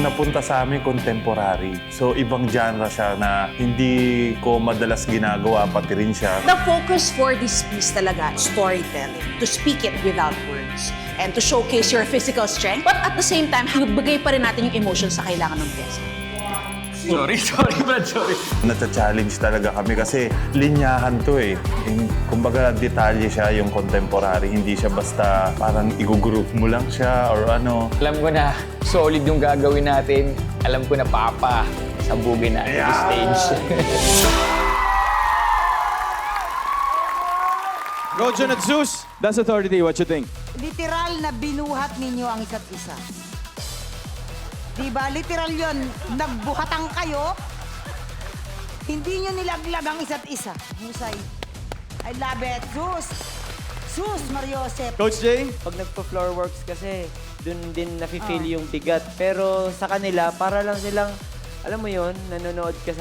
Ang napunta sa amin, contemporary. So, ibang genre siya na hindi ko madalas ginagawa, pati rin siya. The focus for this piece talaga, storytelling. To speak it without words. And to showcase your physical strength. But at the same time, ibigay pa rin natin yung emotions sa kailangan ng pyesa. Sorry, Brad, sorry. Nata-challenge talaga kami kasi linyahan to eh. Kumbaga detalye siya yung contemporary. Hindi siya basta parang i-group mo lang siya or ano. Alam ko na, solid yung gagawin natin. Alam ko na, Papa, sabugin natin yung stage. Rojan at Zeus, that's authority. What you think? Literal na binuhat ninyo ang isa't isa. Diba? Literal yun. Nagbuhatang kayo. Hindi nyo nilaglag ang isa't isa. Husay. I love it. Sus, Mariosep. Coach Jay? Pag nagpo-floor works kasi, dun din nafe-feel yung bigat. Pero sa kanila, para lang silang, alam mo yon, nanonood ka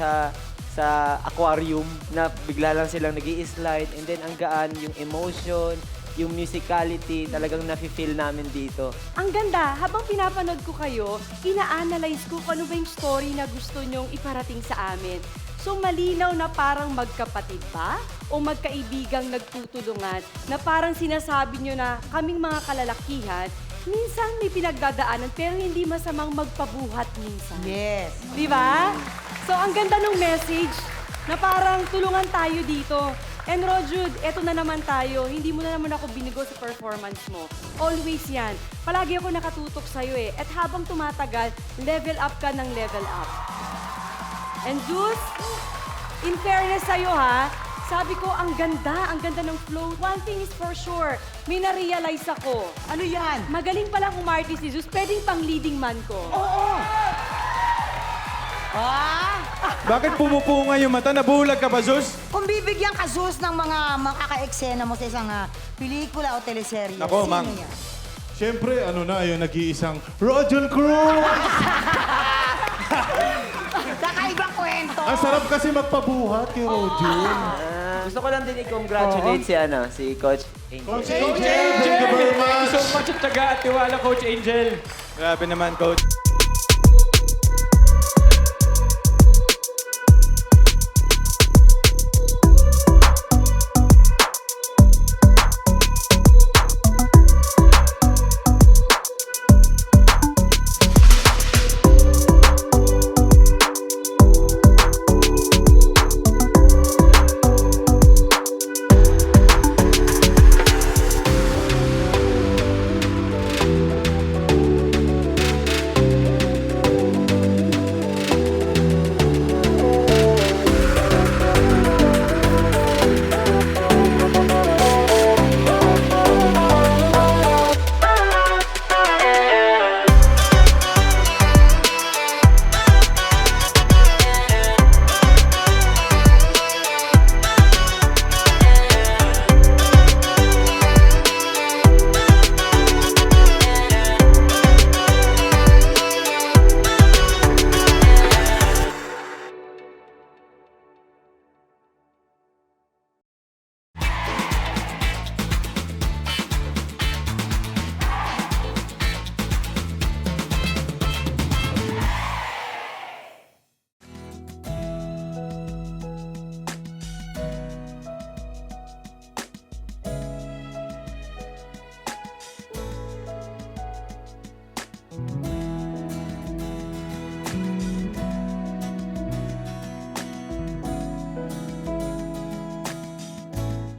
sa aquarium na bigla lang silang nag-i-slide and then ang gaan, yung emotion, yung musicality, talagang nafe-feel namin dito. Ang ganda, habang pinapanood ko kayo, ina-analyze ko kung ano ba yung story na gusto nyong iparating sa amin. So malinaw na parang magkapatid ba? O magkaibigang nagtutulungan na parang sinasabi nyo na kaming mga kalalakihan, minsan may pinagdadaanan pero hindi masamang magpabuhat minsan. Yes. Di ba? So ang ganda ng message na parang tulungan tayo dito. And Rojud, eto na naman tayo. Hindi mo na naman ako binigo sa performance mo. Always yan. Palagi ako nakatutok sa'yo eh. At habang tumatagal, level up ka ng level up. And Zeus, in fairness sa'yo ha, sabi ko, ang ganda ng flow. One thing is for sure, may na-realize ako. Ano yan? Magaling palang umarte si Zeus, pwedeng pang leading man ko. Oo. Ah! Bakit pumupunga yung mata? Nabulag ka ba, Zeus? Kung bibigyan ka, Sus, ng mga makaka-eksena mo sa isang pelikula o teleserye, Nako, sino Mang. yan? Siyempre, ano na, yung nag-iisang Rojan Cruz! Kakaibang kwento. Ang sarap kasi magpabuhat kay Rojan. Gusto ko lang din i-congratulate si Coach Angel. Coach Angel, thank you very much! So much at tiyaga at tiwala, Coach Angel. Grabe naman, Coach.